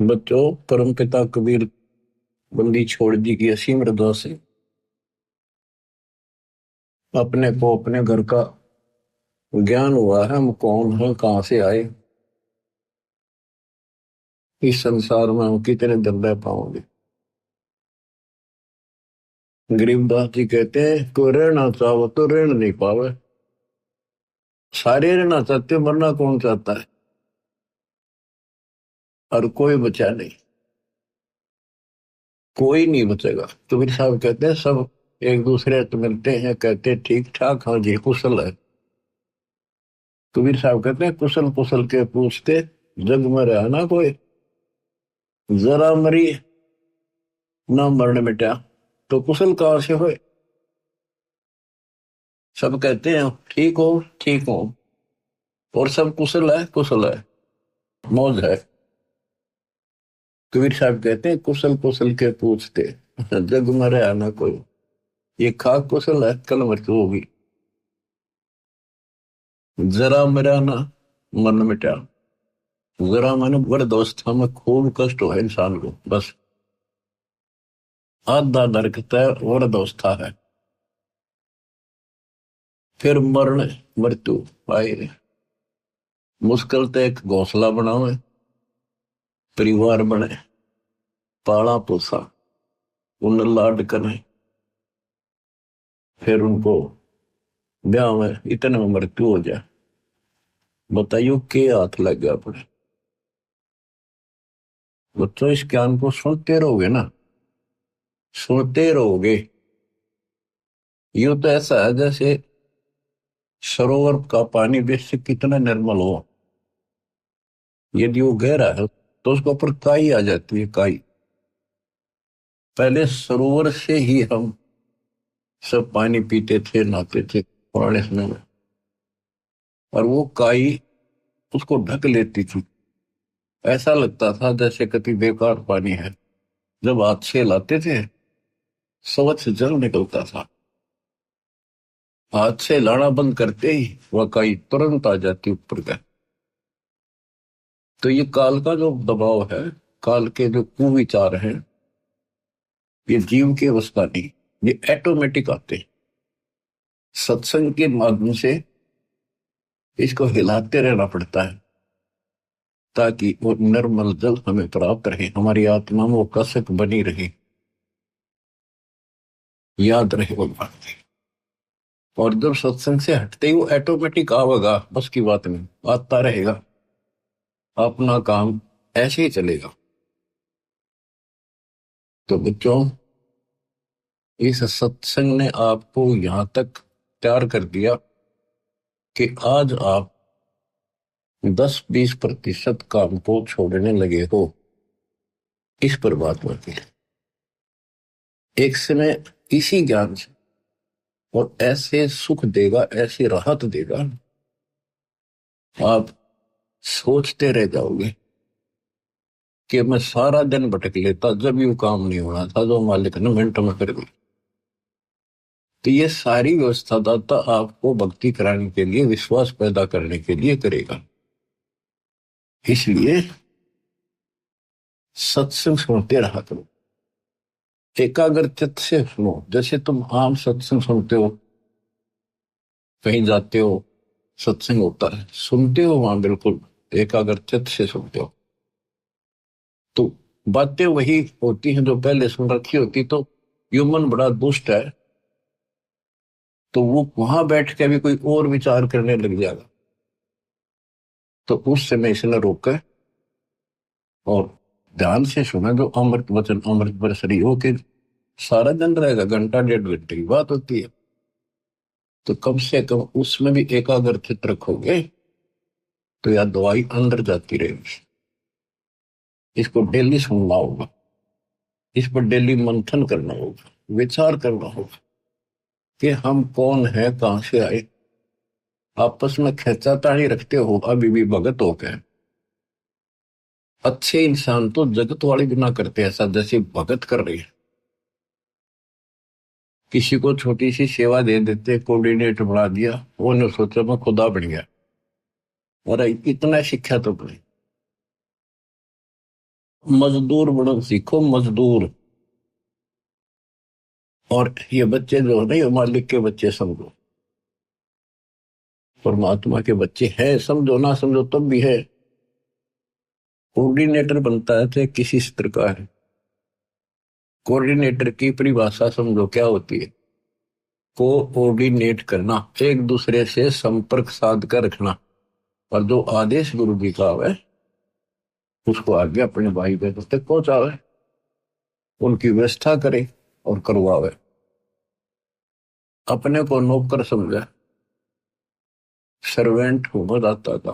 बच्चों, परमपिता कबीर बंदी छोड़ दी की असीम रजा से अपने को अपने घर का ज्ञान हुआ है। हम कौन हैं, कहां से आए, इस संसार में हम कितने दिन रह पाओगे। गरीबदास जी कहते हैं, कोई रहना चाहो तो रहना नहीं पावे। सारे रहना चाहते हो, मरना कौन चाहता है। और कोई बचा नहीं, कोई नहीं बचेगा। कबीर साहब कहते हैं, सब एक दूसरे से मिलते हैं, कहते हैं ठीक ठाक, हाँ जी कुशल है। कबीर साहब कहते हैं, कुशल कुशल के पूछते जग में रहा ना कोई, जरा मरी ना मरण मिटा, तो कुशल कहां से होए। सब कहते हैं ठीक हो ठीक हो, और सब कुशल है, मौज है। कबीर साहब कहते हैं, कुशल कुशल के पूछते जग में रहा ना कोई, ये खाक कुशल है, कल मृत्यु होगी। जरा मेरा ना मन मिटा, जरा मन वृद्धावस्था में खूब कष्ट हो इंसान को, बस आधा नरक तय वृद्धावस्था है। फिर मरण मृत्यु आए, मुश्किल तो एक घोंसला बनावे, परिवार बने, पाला पोसा, उन लाड करे, फिर उनको ब्याह में इतने में मृत्यु हो जाए। बताइयो के हाथ लग गया अपने। बच्चों, इस ज्ञान को सुनते रहोगे ना, सुनते रहोगे। यूं तो ऐसा है जैसे सरोवर का पानी बेशक कितना निर्मल हो, यदि वो गहरा है तो उसके ऊपर काई आ जाती है, काई। पहले सरोवर से ही हम सब पानी पीते थे, नहाते थे पुराने समय में, और वो काई उसको ढक लेती थी। ऐसा लगता था जैसे कति बेकार पानी है। जब हाथ से लाते थे, स्वच्छ जल निकलता था। हाथ से लाना बंद करते ही वह काई तुरंत आ जाती ऊपर का। तो ये काल का जो दबाव है, काल के जो कुविचार हैं, ये जीव की अवस्था नहीं, ये ऑटोमेटिक आते हैं। सत्संग के माध्यम से इसको हिलाते रहना पड़ता है, ताकि वो निर्मल जल हमें प्राप्त रहे, हमारी आत्मा में वो कसक बनी रहे, याद रहे वो बात। और जब सत्संग से हटते ही वो ऑटोमेटिक आवेगा, बस की बात नहीं, आता रहेगा, अपना काम ऐसे ही चलेगा। तो बच्चों, इस सत्संग ने आपको यहां तक तैयार कर दिया कि आज आप 10-20% काम को छोड़ने लगे हो इस परमात्मा के लिए, एक समय इसी ज्ञान से। और ऐसे सुख देगा, ऐसी राहत देगा, आप सोचते रह जाओगे कि मैं सारा दिन भटक लेता, जब यू काम नहीं होना था जो मालिक ने मिनट में कर दी। तो ये सारी व्यवस्था दाता आपको भक्ति कराने के लिए, विश्वास पैदा करने के लिए करेगा। इसलिए सत्संग सुनते रहा करो, एकाग्र चित्त से सुनो। जैसे तुम आम सत्संग सुनते हो, कहीं जाते हो, सत्संग होता है, सुनते हो वहां बिल्कुल एकाग्र चित्त से सुनते हो, तो बातें वही होती हैं जो पहले सुन रखी होती। तो ह्यूमन बड़ा दुष्ट है, तो वो वहां बैठ के भी कोई और विचार करने लग जाएगा। तो उस समय इसने रोका और ध्यान से सुना, जो अमृत वचन अमृत बरसरी हो के सारा दिन रहेगा, घंटा 1.5 घंटे की बात होती है। तो कम से कम उसमें भी एकाग्रचित रखोगे तो यार दवाई अंदर जाती रहेगी। इसको डेली सुनना होगा, इस पर डेली मंथन करना होगा, विचार करना होगा कि हम कौन है, कहां से आए। आपस में खींचातानी रखते हो अभी भी भगत हो गए। अच्छे इंसान तो जगत वाले भी ना करते ऐसा, जैसे भगत कर रही है। किसी को छोटी सी सेवा दे देते, कोऑर्डिनेटर बना दिया, वो ने सोचा मैं खुदा बन गया। और इतना शिक्षा तो नहीं। मजदूर बनना सीखो, मजदूर। और ये बच्चे जो है ना, ये मालिक के बच्चे समझो, परमात्मा के बच्चे हैं, समझो ना समझो तब भी है। कोऑर्डिनेटर बनता है तो किसी क्षेत्र का है। कोऑर्डिनेटर की परिभाषा समझो क्या होती है। कोऑर्डिनेट करना, एक दूसरे से संपर्क साध कर रखना। और जो आदेश गुरु जी का है उसको आगे अपने भाई बहनों तक पहुंचावे, उनकी व्यवस्था करे और करवावे। अपने को नौकर समझे, सर्वेंट हूं मैं दाता का,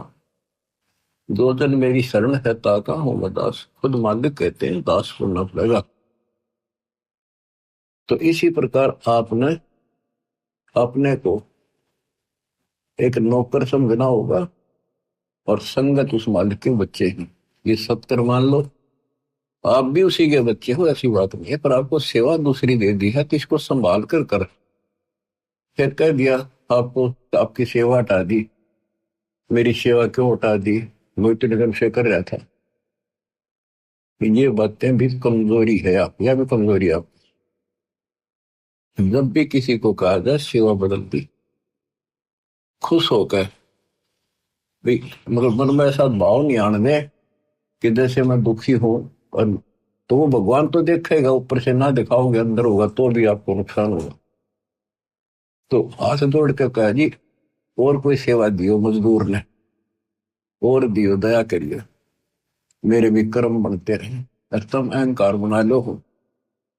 दो जन मेरी शरण है ताका हूं मैं दास। खुद मालिक कहते हैं दास को न पड़ेगा। तो इसी प्रकार आपने अपने को एक नौकर समझना होगा और संगत उस मालिक के बच्चे हैं। ये सत्तर मान लो, आप भी उसी के बच्चे हो, ऐसी बात नहीं है, पर आपको सेवा दूसरी दे दी है तो इसको संभाल कर। फिर कह दिया आपको, आपकी सेवा हटा दी। मेरी सेवा क्यों हटा दी, वो इतने दिन से कर रहा था। ये बातें भी कमजोरी है आप, या भी कमजोरी है आप। जब भी किसी को कहा जाए सेवा बदल दी, खुश होकर भी, मगर मन में ऐसा भाव नहीं आने दे कि जैसे मैं दुखी हूं। और तो वो भगवान तो देखेगा, ऊपर से ना दिखाओगे अंदर होगा तो भी आपको नुकसान होगा। तो हाथ जोड़ के कहा जी, और कोई सेवा दियो मजदूर ने, और दियो, दया करिए, मेरे भी कर्म बनते रहे। और तुम अहंकार बना लो हो,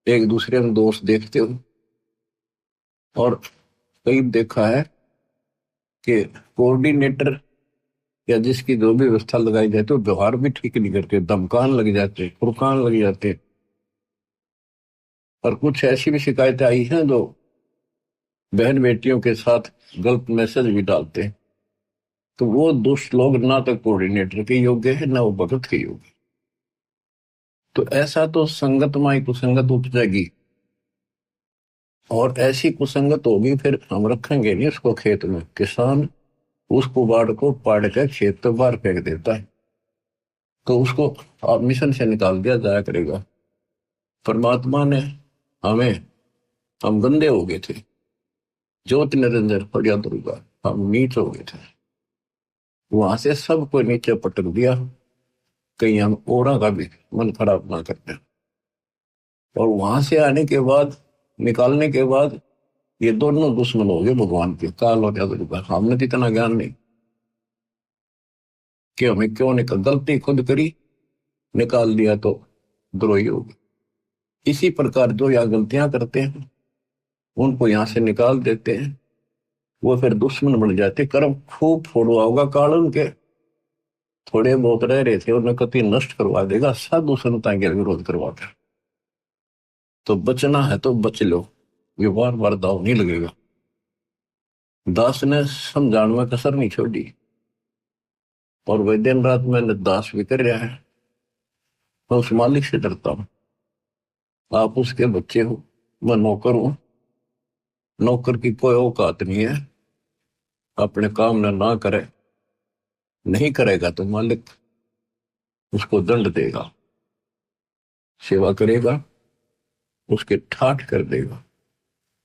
एक दूसरे में दोष देखते हो। और कई देखा है कि कोऑर्डिनेटर या जिसकी जो भी व्यवस्था लगाई जाती है वो व्यवहार भी ठीक नहीं करते, धमकान लग जाते, फुरकान लग जाते। और कुछ ऐसी भी शिकायतें आई हैं जो बहन बेटियों के साथ गलत मैसेज भी डालते हैं। तो वो दुष्ट लोग ना तो कोऑर्डिनेटर के योग्य है ना वो भगत के योग्य। तो ऐसा तो संगत माई कुसंगत उपजेगी, और ऐसी कुसंगत होगी फिर हम रखेंगे नहीं उसको खेत में। किसान उस कुबाड़ को पाड़ कर खेत तो बाहर फेंक देता है, तो उसको आप मिशन से निकाल दिया जाया करेगा। परमात्मा ने हमें, हम गंदे हो गए थे, ज्योत निरंजन फरिया दुर्गा, हम नीच हो गए थे, वहां से सबको नीचे पटक दिया। कहीं हम औरों का भी मन खराब ना करते। और वहां से आने के बाद, निकालने के बाद, ये दोनों दुश्मन हो गए भगवान के, काल और दुर्गा। हमने तो इतना ज्ञान नहीं कि हमें क्यों निकल, गलती खुद करी, निकाल दिया तो द्रोही हो गए। इसी प्रकार जो यहाँ गलतियां करते हैं उनको यहाँ से निकाल देते हैं, वो फिर दुश्मन बन जाते। कर्म खूब फोड़वा होगा काल उनके, थोड़े बहुत रह रहे थे उन्हें कति नष्ट करवा देगा, साधु संता के विरोध करवा कर। तो बचना है तो बच लो, ये बार बार दाव नहीं लगेगा। दास ने समझाने में कसर नहीं छोड़ी, और वह दिन रात मैंने दास भी कर रहा है। मैं उस मालिक से डरता हूं, आप उसके बच्चे हो, मैं नौकर हूं। नौकर की कोई औकात नहीं है, अपने काम ना करे, नहीं करेगा तो मालिक उसको दंड देगा, सेवा करेगा उसके ठाठ कर देगा।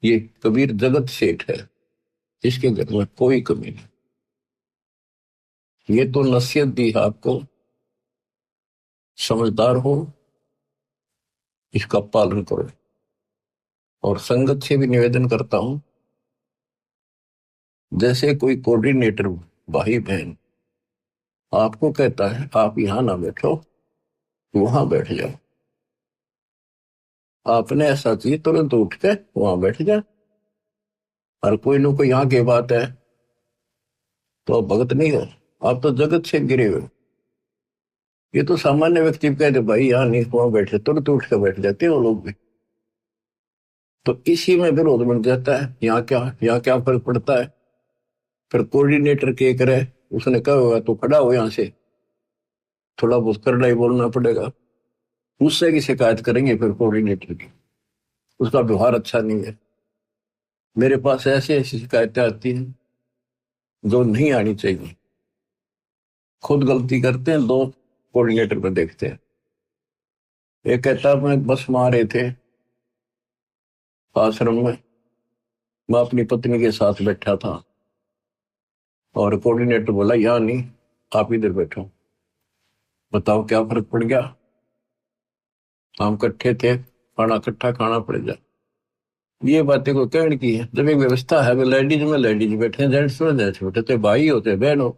ये कबीर जगत सेठ है, इसके घर में कोई कमी नहीं। ये तो नसीहत दी है आपको, समझदार हो, इसका पालन करो। और संगत से भी निवेदन करता हूं, जैसे कोई कोऑर्डिनेटर भाई बहन आपको कहता है आप यहां ना बैठो, वहां बैठ जाओ, आपने ऐसा चाहिए तुरंत उठ के वहां बैठ जाए। और कोई ना कोई यहाँ की बात है तो आप भगत नहीं हो, आप तो जगत से गिरे हुए हो। ये तो सामान्य व्यक्ति कहते भाई यहाँ नहीं, वहां बैठे, तुरंत उठ के बैठ जाते हैं वो लोग भी। तो इसी में विरोध बन जाता है, यहाँ क्या फर्क पड़ता है। फिर कोऑर्डिनेटर के करे, उसने कहा होगा तो खड़ा हो यहाँ से, थोड़ा बहुत करना ही बोलना पड़ेगा। उससे की शिकायत करेंगे फिर कोऑर्डिनेटर की, उसका व्यवहार अच्छा नहीं है। मेरे पास ऐसी ऐसी शिकायतें आती हैं जो नहीं आनी चाहिए। खुद गलती करते हैं, दो कोऑर्डिनेटर पर देखते हैं। एक कहता मैं बस में आ रहे थे आश्रम में, मैं अपनी पत्नी के साथ बैठा था और कोऑर्डिनेटर बोला यहाँ नहीं, आप इधर बैठो। बताओ क्या फर्क पड़ गया, हम इकट्ठे थे, खाना इकट्ठा खाना पड़ जाए। ये बातें को कहने की है, जब एक व्यवस्था है, लेडीज में लेडीज बैठे, जेंट्स में जेंट्स बैठे, तो भाई होते बहन हो,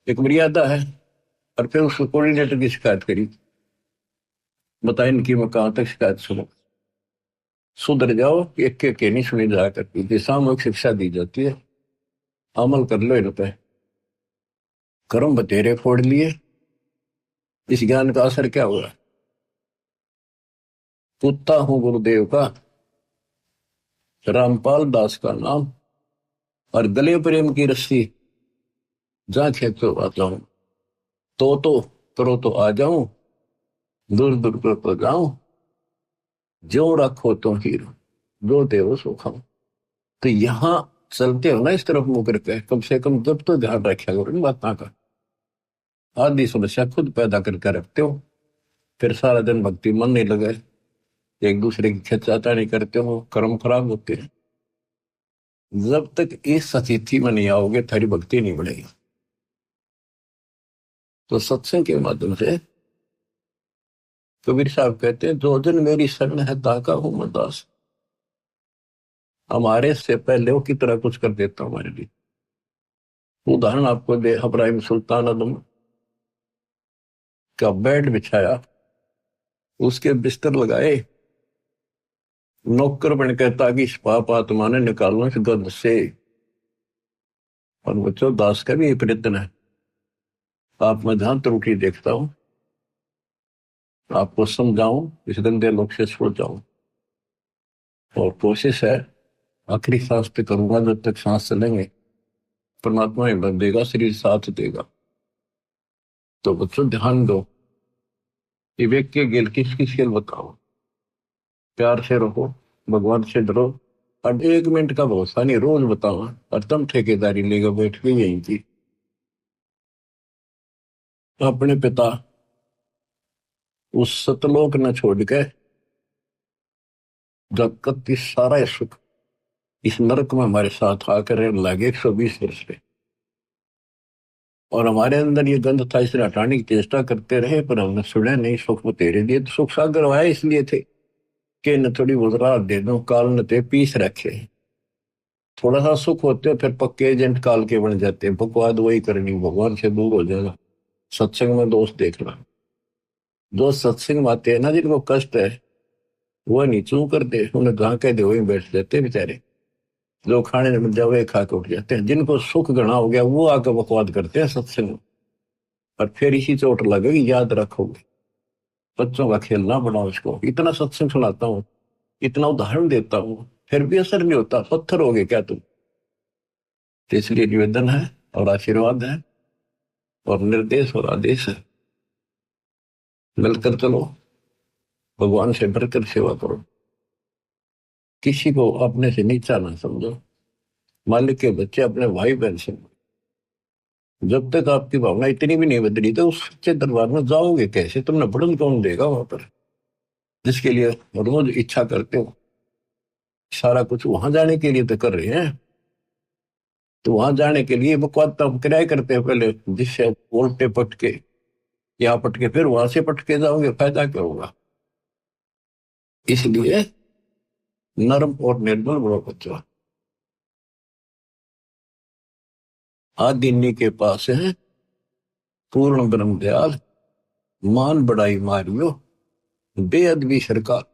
एक मर्यादा है। और फिर उसको कोऑर्डिनेटर की शिकायत करी, बताए इनकी मैं कहां तक शिकायत सुनूं। सुधर जाओ, एक के नहीं सुनी जाया करती थी, सामूहिक शिक्षा दी जाती है, अमल कर लो इन पे। कर्म बतेरे फोड़ लिए, इस ज्ञान का असर क्या हुआ। कुत्ता हूं गुरुदेव का, रामपाल दास का नाम, और गले प्रेम की रस्सी, जहां खेतो आ जाऊं, तो करो तो आ जाऊं, दूर दूर कर तो जाऊं, जो रखो तो हीरो, जो देव सो खाऊं। तो यहां चलते हो ना इस तरफ मुंह करके, कम से कम जब तो ध्यान रखा करो इन बातों का। आदि समस्या खुद पैदा करके रखते हो, फिर सारा दिन भक्ति मन नहीं लगे, एक दूसरे की खिंचाता नहीं करते हो, कर्म खराब होते हैं। जब तक इस स्थिति में नहीं आओगे, थारी भक्ति नहीं बढ़ेगी। तो सत्संग के माध्यम से कबीर साहब कहते हैं, जो जन मेरी शरण है ताका हूं मैं दास। हमारे से पहले वो कितना कुछ कर देता हमारे लिए। उदाहरण आपको दे, इब्राहिम सुल्तान आदम का बेड बिछाया, उसके बिस्तर लगाए, नौकर बन कहता कि इस पाप आत्मा ने निकालना इस गंध से। और बच्चों, दास का भी ये प्रयत्न है। आप मैं ध्यान त्रुटि देखता हूं, आपको समझाऊं, इस गंदे लोग से छुड़ जाऊं, और कोशिश है आखिरी सांस पे करूंगा, जब तक सांस चलेंगे परमात्मा हिम्मत देगा, शरीर साथ देगा। तो बच्चों ध्यान दो, विवेक के गेल किस किस खेल बताओ, प्यार से रहो, भगवान से डरो, और 1 मिनट का भरोसा नहीं, रोज बताओ। और तुम ठेकेदारी लेकर बैठ गई यहीं की। अपने पिता उस सतलोक न छोड़ के, जगत इस सारा सुख इस नरक में हमारे साथ आकर रहने लगे 120 वर्ष पे। और हमारे अंदर ये गंध था, इसे हटाने की चेष्टा करते रहे, पर हमने सुने नहीं। सुख वो तेरे लिए, तो सुख सागर आया इसलिए थे कि न थोड़ी वजरात दे दो, काल न ते पीस रखे। थोड़ा सा सुख होते हो, फिर पक्के एजेंट काल के बन जाते हैं, बकवाद वही करनी, भगवान से दूर हो जाएगा। सत्संग में दोस्त देखना, जो सत्संग में आते हैं ना, जिनको कष्ट है वो नहीं चू करते, उन्हें कहा कह दे वही बैठ जाते बेचारे। जो खाने में जाओ वही खा के उठ जाते हैं। जिनको सुख गणा हो गया वो आकर बकवाद करते हैं सत्संग में, और फिर इसी चोट लगेगी, याद रखोगे। बच्चों का खेलना बनाओ इसको। इतना सत्संग सुनाता हूँ, इतना उदाहरण देता हूँ, फिर भी असर नहीं होता, पत्थर हो गए क्या तुम। तो इसलिए निवेदन है और आशीर्वाद है और निर्देश और आदेश है, मिलकर चलो, भगवान से भरकर सेवा करो, किसी को अपने से नीचा ना समझो, मालिक के बच्चे अपने भाई बहन से। जब तक आपकी भावना इतनी भी नहीं बदली, तो उस सच्चे दरबार में जाओगे कैसे, तुमने बढ़न कौन देगा वहां पर, जिसके लिए रोज इच्छा करते हो। सारा कुछ वहां जाने के लिए तो कर रहे हैं, तो वहां जाने के लिए बकवाद तो हम किराए करते हैं पहले, जिससे उल्टे पटके यहाँ पटके फिर वहां से पटके जाओगे, फायदा क्या होगा। इसलिए नर्म और निर्मल बड़ो बच्चों, आदिन्नी के पास है पूर्ण ब्रह्म दयाल, मान बढ़ाई मारियो बेअदबी सरकार।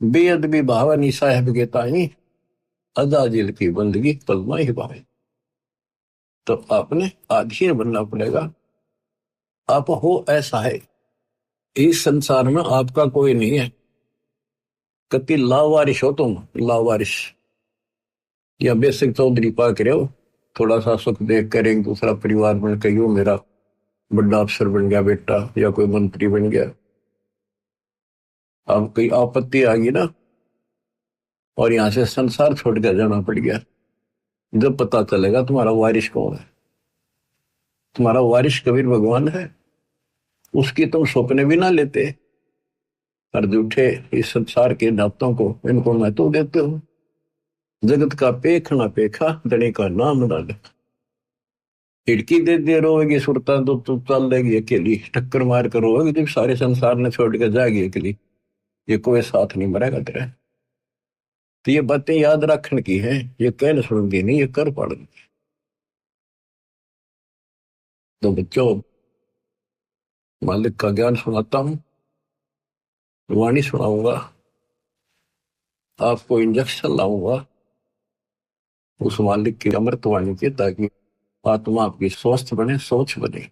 बेअदबी भावानी साहेब के ताई अजाजिल की बंदगी कलमा ही पाए। तो आपने आधीन बनना पड़ेगा। आप हो ऐसा है, इस संसार में आपका कोई नहीं है। कति लावारिश हो तुम, लावारिश, या बेसिक चौधरी पाक रहे हो, थोड़ा सा सुख देख कर एक दूसरा परिवार बन के, यूं मेरा बड़ा अफसर बन गया बेटा, या कोई मंत्री बन गया। अब कोई आपत्ति आ गई ना, और यहां से संसार छोड़ कर जाना पड़ गया, जब पता चलेगा तुम्हारा वारिश कौन है। तुम्हारा वारिश कबीर भगवान है, उसकी तुम सपने भी ना लेते, और झूठे इस संसार के नातों को इनको महत्व देते हो। जगत का पेख ना पेखा धनी का नाम ना लिखा। खिड़की दे दे रोएगी सुरता तो चल लेगी अकेली, टक्कर मार कर रोएगी जब सारे संसार ने छोड़ के जाएगी अकेली, ये कोई साथ नहीं मरेगा तेरा। तो ये बातें याद रखने की है, ये कहने सुनती नहीं, ये कर पड़ेगी। तो बच्चों, मालिक का ज्ञान सुनाता हूँ, वाणी सुनाऊंगा, आपको इंजेक्शन लाऊंगा उस मालिक की अमृत वाणी के, ताकि आत्मा आपकी स्वस्थ बने, सोच बने।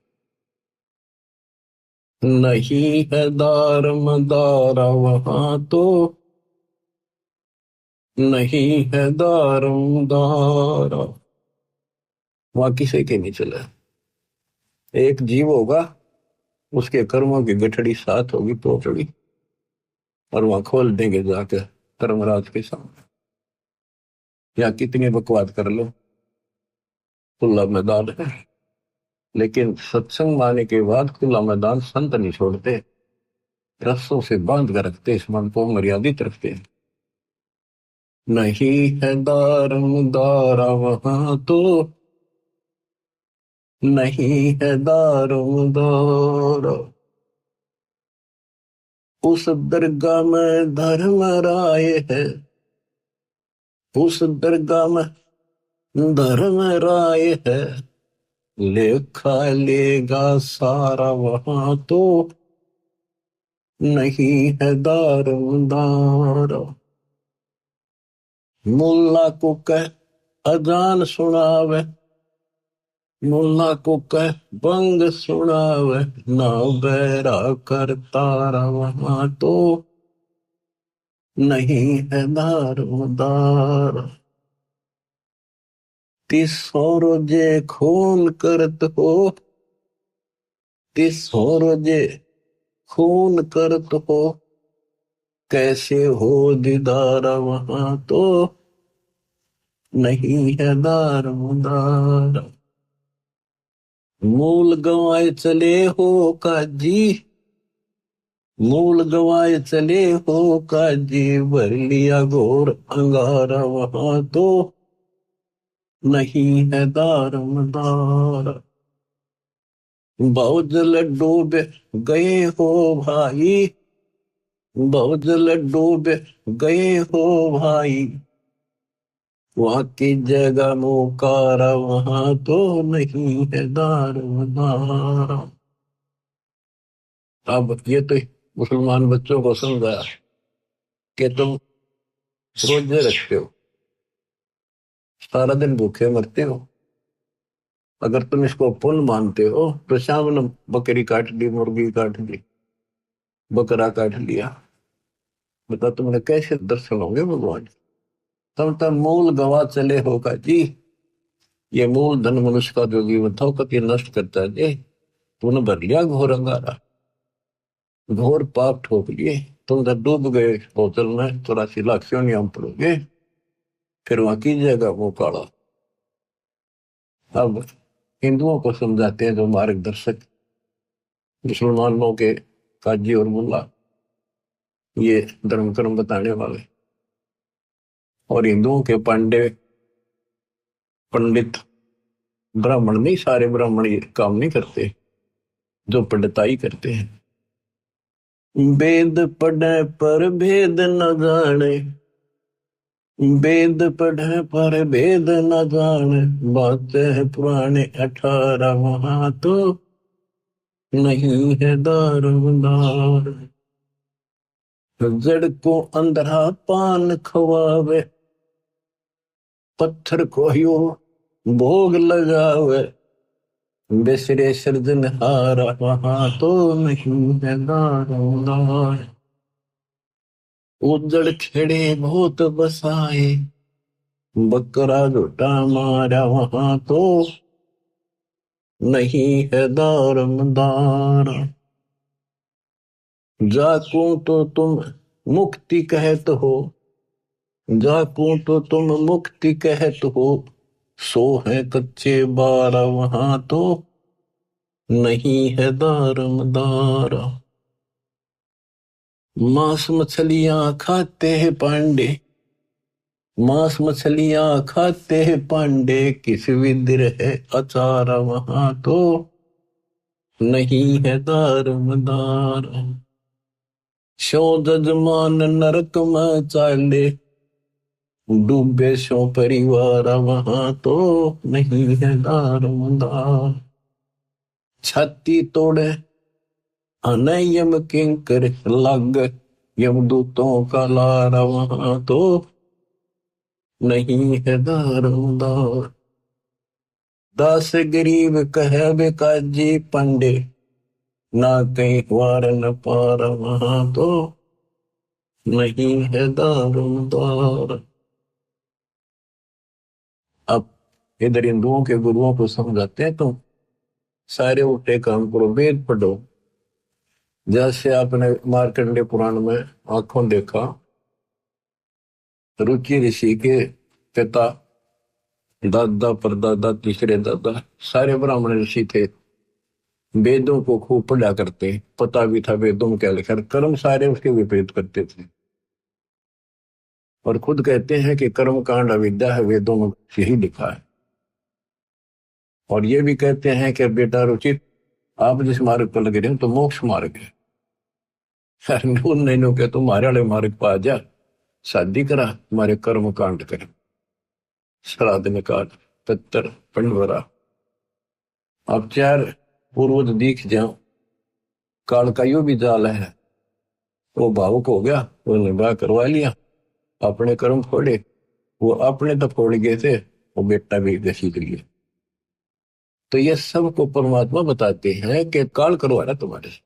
नहीं है दार मदारा वहां तो, नहीं है दारम दारा, वहां किसी के नहीं चले। एक जीव होगा, उसके कर्मों की गठड़ी साथ होगी पोटड़ी, और वहां खोल देंगे जाकर धर्मराज के सामने। या कितनी बकवाद कर लो, खुला मैदान है। लेकिन सत्संग माने के बाद खुला मैदान संत नहीं छोड़ते, रस्सों से बांध कर रखते, इस मन को मर्यादित रखते। नहीं है दारम दारा वहां तो, नहीं है दारम दारा, उस दरगाह में धर्म राय है, उस दरगाह में धर्म राय है, लेखा लेगा सारा वहां तो, नहीं है दारम दारा। मुल्ला को कह अजान सुनावे, मुल्ला को कह बंग सुनावे, ना बैरा कर तारा वहां तो, नहीं है दारोदार। तीसों रोजे खून करत हो, तीसों रोजे खून करत हो, कैसे हो दीदार वहां तो, नहीं है दारोदार। मूल गंवाए चले हो काजी, मूल गंवाए चले हो काजी, भर लिया घोर अंगारा वहां तो, नहीं है दारमदार। बहुजल डूबे गए हो भाई, बहुजल डूबे गए हो भाई, वहां की जगह मुकारा वहां तो, नहीं है दारमदार। अब ये तो मुसलमान बच्चों को समझाया कि तुम रोजे रखते हो, सारा दिन भूखे मरते हो, अगर तुम इसको पुण्य मानते हो तो शाम ने बकरी काट ली, मुर्गी काट ली, बकरा काट लिया, बता तुमने कैसे दर्शन होंगे भगवान। तब मूल गवा चले होगा जी, ये मूल धन मनुष्य का जो जीवन था कभी नष्ट करता है जी। तूने भर लिया घोर अंगारा, घोर पाप ठोक लिए, तुम जब डूब गए बोतल में 84 लाख क्यों पड़ोगे, फिर वहां कीजिएगा वो काला। अब हिंदुओं को समझाते हैं जो मार्गदर्शक, मुसलमानों के काजी और मुल्ला, ये धर्म कर्म बताने वाले, और हिंदुओं के पांडे पंडित, ब्राह्मण नहीं, सारे ब्राह्मण ये काम नहीं करते, जो पंडिताई करते हैं। वेद पढ़े पर भेद न जाने, वेद पढ़े पर भेद न जाने, बातें है पुराने 18 वहां तो, नहीं है दारोदार। जड़ को अंधरा पान खवावे, पत्थर को यूं भोग लगावे, बिसरे सृजनहार वहां तो, नहीं है दारोदार। उजड़ खेड़े बहुत बसाए, बकरा झूठा मारा वहां तो, नहीं है दारमदार। जाकू तो तुम मुक्ति कहत हो, जाकू तो तुम मुक्ति कहत हो, सो है कच्चे बारा वहां तो, नहीं है दारमदार। मांस मछलियां खाते हैं पांडे, मांस मछलियां खाते हैं पांडे, किस विदिर है अचार वहां तो नहीं है दारमदार। शो जजमान नरक में चाले, डूबे शो परिवार वहां तो नहीं है दारमदार। छाती तोड़े अनयम किंकर लग, यमदूतों का लारा वहां तो नहीं है दारमदार। दास गरीब कहे बेकाजी पंडे, ना कहीं वार न पार वहां तो नहीं है दारमदार। अब इधर हिंदुओं के गुरुओं को समझाते हैं, तुम सारे उल्टे काम करो, वेद पढ़ो। जैसे आपने मार्कंडे पुराण में आंखों देखा, रुचि ऋषि के पिता, दादा परदादा तीसरे दादा सारे ब्राह्मण ऋषि थे, वेदों को खूब पढ़ा करते, पता भी था वेदों में क्या लिखा, कर्म सारे उसके विपरीत करते थे। और खुद कहते हैं कि कर्म कांड अविद्या है, वेदों में यही लिखा है। और ये भी कहते हैं कि बेटा रुचित, आप जिस मार्ग पर लगे रहे हो तो मोक्ष मार्ग है, नहीं के तुम्हारे वाले मार्ग पर आ जा, शादी करा, तुम्हारे कर्म कांड कर, श्राद्ध निकाल, पितर पंडवरा। अब चार पूर्वज दिख जाओ, काल का यो भी जाल है। वो भावुक हो गया, वो निभा करवा लिया, अपने कर्म फोड़े, वो अपने तो फोड़ गए थे, वो बेटा भी घसीट लिए। तो ये सबको परमात्मा बताते हैं कि काल करवा रहा तुम्हारे से।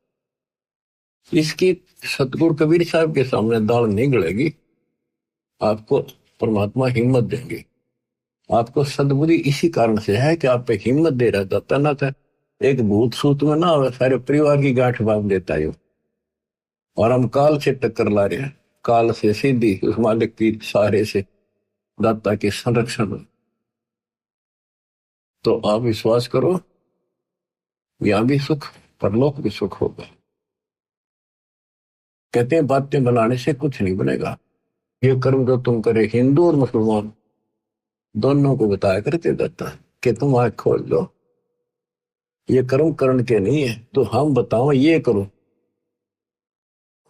इसकी सतगुरु कबीर साहब के सामने दाल नहीं गलेगी। आपको परमात्मा हिम्मत देंगे। आपको सद्बुद्धि इसी कारण से है कि आप पे हिम्मत दे रहा था, ना था एक भूत सूत में ना हो, सारे परिवार की गांठ बांध देता है। और हम काल से टक्कर ला रहे हैं, काल से सीधी उस मालिक की सहारे से, दाता के संरक्षण में। तो आप विश्वास करो, यहां भी सुख, परलोक भी सुख होगा। कहते हैं बातें बनाने से कुछ नहीं बनेगा। ये कर्म जो तुम करे, हिंदू और मुसलमान दोनों को बताया करते दाता कि तुम आंख खोल लो, ये कर्म करण के नहीं है, तो हम बताओ ये करो।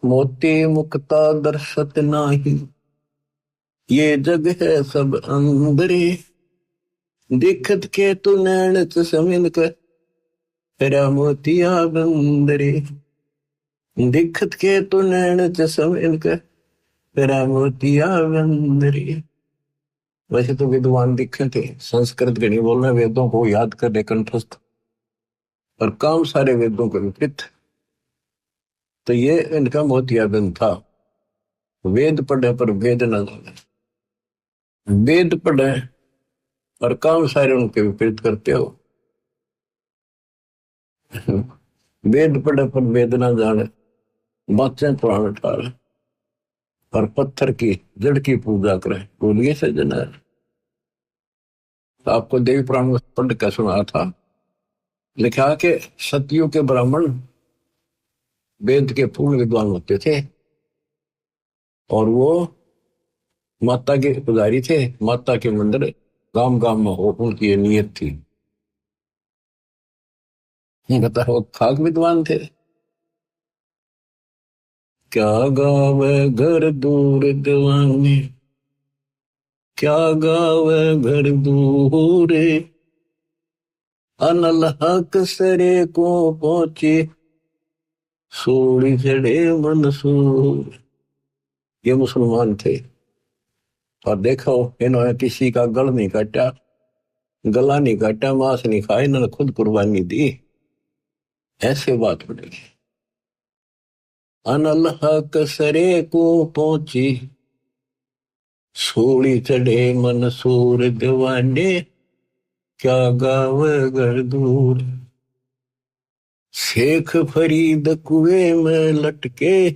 मोती मुक्ता दर्शत नाही, ये जग है सब अंदरे, दिखत के तू नैन समिन कर, तेरा मोतिया बंदरे, दिखत के तू नैन समिन कर, तेरा मोतिया बंदरे। वैसे तो विद्वान दिखे थे, संस्कृत के नहीं बोलना, वेदों को याद करने कंठस्थ, और काम सारे वेदों के विपरीत। तो ये इनका मोतिया बंद था। वेद पढ़े पर वेद न जाने, वेद पढ़े और काम सारे उनके विपरीत करते हो। वेद पढ़े पर वेद न जाने, बातें पुराण टाले, और पत्थर की जड़ की पूजा करें, बोलिए सजना। तो आपको देवी पुराण में पढ़ के सुना था, लिखा कि सतयुग के ब्राह्मण वेद के पूर्ण विद्वान होते थे, और वो माता के पुजारी थे, माता के मंदिर गांव गांव में हो, उनकी ये नियत थी। बताओ, खाक विद्वान थे। क्या गावे घर दूर दीवानी, क्या गावे घर दूर, अनल हक सरे को पहुंचे, सोड़ी चढ़े मंसूर। ये मुसलमान थे, और देखो इन्होंने किसी का गल नहीं काटा, गला नहीं काटा, मांस नहीं खाया, इन्होंने खुद कुर्बानी दी। ऐसे बात पड़ेगी। अनल हक सरे को पहुंची, सोड़ी चढ़े मंसूर दीवाने, क्या गाव घर दूर। शेख फरीद कुएं में लटके,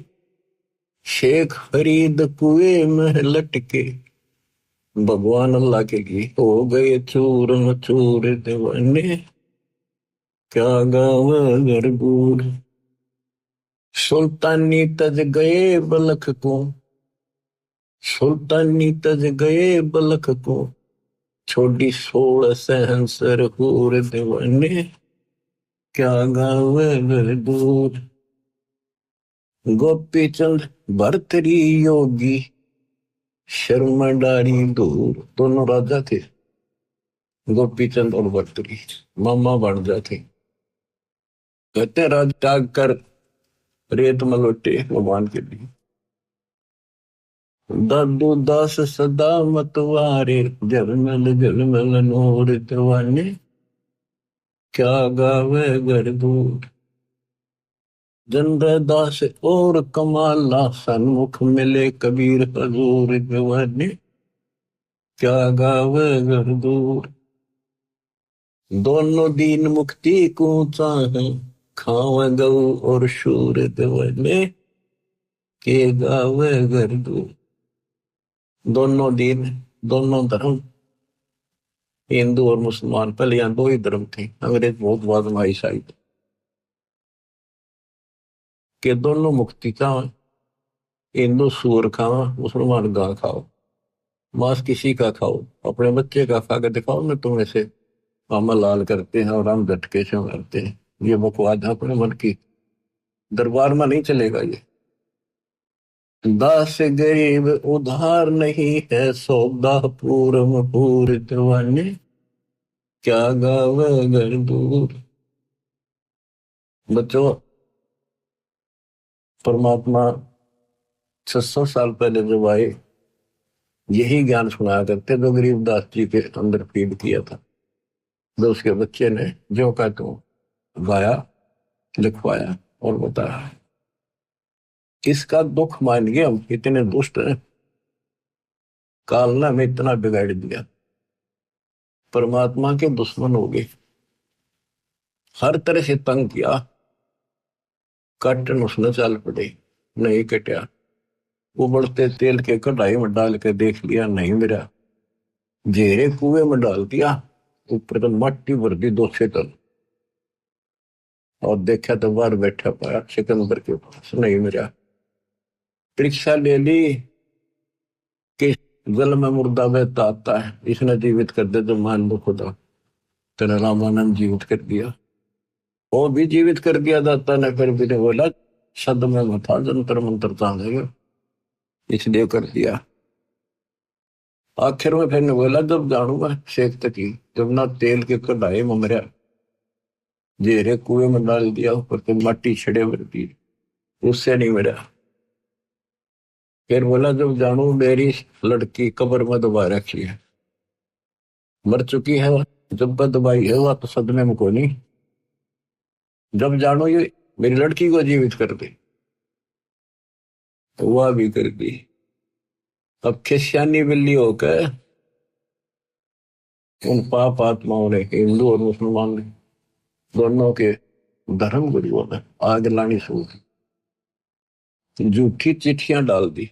शेख फरीद कुएं में लटके, भगवान अल्लाह के लिए हो गए चूर मचूर दीवाने, क्या गाव घर दूर। सुल्तानी तज गए बलख को, सुल्तानी तज गए बलख को, छोड़ी 16 सहंसर हूर दीवाने, क्या गावे घर दूर। गोपी चंद भरतरी योगी, शर्मा डारी दूर। दोनों राजा थे, गोपी चंद और भरतरी, मामा भांजा थे। कहते राज त्याग कर रेत में लौटे भगवान के लिए। दादू दास सदा मतवारे, जलमल जलमल नूर दीवाने, क्या गावे घर दूर। जंदे दास और कमाला, सन्मुख मिले कबीर हजूर दीवाने, क्या गावे घर दूर। दोनों दीन मुक्ति को चाहे, खावे गऊ और शूर दीवाने, के गावे घर दूर। दोनों दीन, दोनों धर्म, हिंदू और मुसलमान, पहले यहाँ दो ही धर्म थे, अंग्रेज बहुत बाद में आई शायद, के दोनों मुक्ति चाहे। हिंदू सूअर खाओ, मुसलमान गां खाओ, मांस किसी का खाओ, अपने बच्चे का खा के दिखाओ ना, तुम ऐसे मामा लाल करते हैं और हम झटके से मारते हैं। ये बकवाद अपने मन की, दरबार में नहीं चलेगा ये। दास गरीब उधार नहीं है, सौदा पूरम पूर दीवाने, क्या गावे घर दूर। बच्चों, परमात्मा 600 साल पहले जब आए, यही ज्ञान सुनाया करते जो गरीबदास जी के अंदर फीड किया था। जो उसके बच्चे ने जो का तो गाया, लिखवाया और बताया। इसका दुख मान गए हम, इतने दुष्ट हैं, काल ने हमें इतना बिगाड़ दिया, परमात्मा के दुश्मन हो गए, हर तरह से तंग किया। काटन उसने चाल पड़े, नहीं कटा। उबलते तेल के कढ़ाई में डाल के देख लिया, नहीं मिला। जेरे कुएं में डाल दिया, ऊपर तो मट्टी भर दी 2 टन, और देखा तो बाहर बैठा पाया सिकंदर के पास, नहीं मिला। परीक्षा ले ली कि जल में मुर्दा बहता आता है, इसने जीवित कर दे तो मान लो खुदा, तेरा रामानंद जीवित कर दिया। वो भी जीवित कर दिया दाता ने, फिर भी ने बोला शब्द में मत था, जंतर मंत्र चाहेगा, इसलिए कर दिया। आखिर में फिर ने बोला जब जानूंगा शेख तकी, जब ना तेल के कढ़ाई में मरा, जेरे कुएं में डाल दिया, ऊपर तो मट्टी छड़े भरती, उससे नहीं मरा। फिर बोला जब जानू मेरी लड़की कब्र में दबा रखी है, मर चुकी है, जब दबाई है वह तो सदमे में को नहीं, जब जानो ये मेरी लड़की को जीवित कर दे, तो वह भी कर दी। अब खिस्यानी बिल्ली होकर उन पाप आत्माओं ने, हिंदू और मुसलमान ने, दोनों के धर्म गुरुओं ने आग लानी शुरू की, झूठी चिट्ठियां डाल दी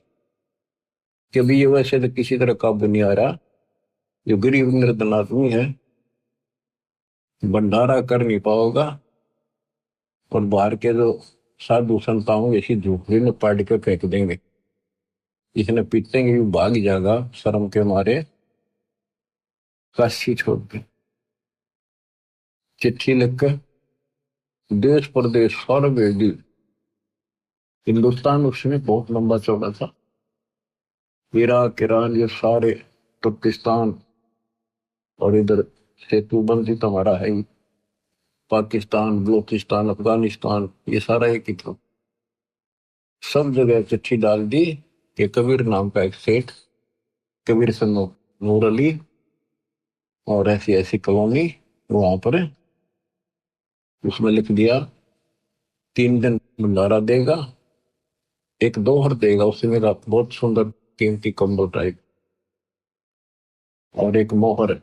कि भाई ये वैसे तो किसी तरह काबू नहीं आ रहा, जो गरीब निर्धन आदमी है भंडारा कर नहीं पाओगा, और बाहर के जो साधु संताओं ऐसी झोपड़ी में पाड़ के फेंक देंगे, इसने पीटेंगे भाग जाएगा शर्म के मारे, काशी छोड़ के। चिट्ठी लिखकर देश प्रदेश सारे भेज दी। हिंदुस्तान उसमें बहुत लंबा चौड़ा था, इराक ईरान ये सारे, तुर्किस्तान, और इधर सेतुबंदी तो हमारा है ही, पाकिस्तान, बलूचिस्तान, अफगानिस्तान, ये सारा एक ही था। सब जगह चिट्ठी डाल दी कि कबीर नाम का एक सेठ, कबीर सन नूर अली, और ऐसी ऐसी कॉलोनी वहां पर है, उसमें लिख दिया 3 दिन भंडारा देगा, एक दोहर देगा उससे मेरा बहुत सुंदर कीमती कंबल टाइप, और एक मोहर,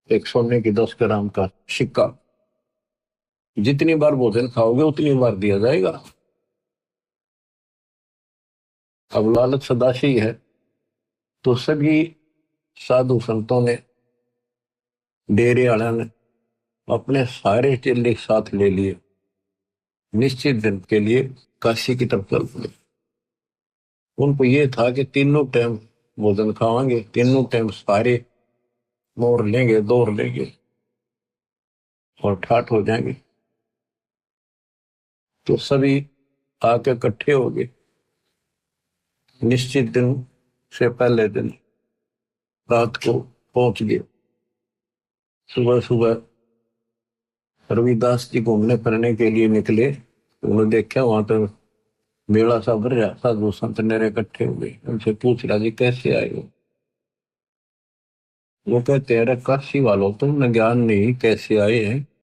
एक सोने की 10 ग्राम का सिक्का, जितनी बार भोजन खाओगे उतनी बार दिया जाएगा। अब लालच सदाशी है, तो सभी साधु संतों ने, डेरे वाला ने अपने सारे चेले साथ ले लिए, निश्चित दिन के लिए काशी की तरफ चल पड़े। उनको ये था कि तीनों टाइम भोजन खावांगे, तीनों टाइम सारे मोर लेंगे, दौड़ लेंगे और ठाठ हो जाएंगे। तो सभी आके इकट्ठे हो गए। निश्चित दिन से पहले दिन रात को पहुंच गए। सुबह सुबह रविदास जी घूमने फिरने के लिए निकले। उन्होंने देखा वहां तो मेला सा भर रहा, साधु संत नेरे इकट्ठे हो गए। उनसे पूछ रहा जी कैसे आए हो। वो कहते हैं अरे काशी वालों तुमने ज्ञान नहीं कैसे आए हैं।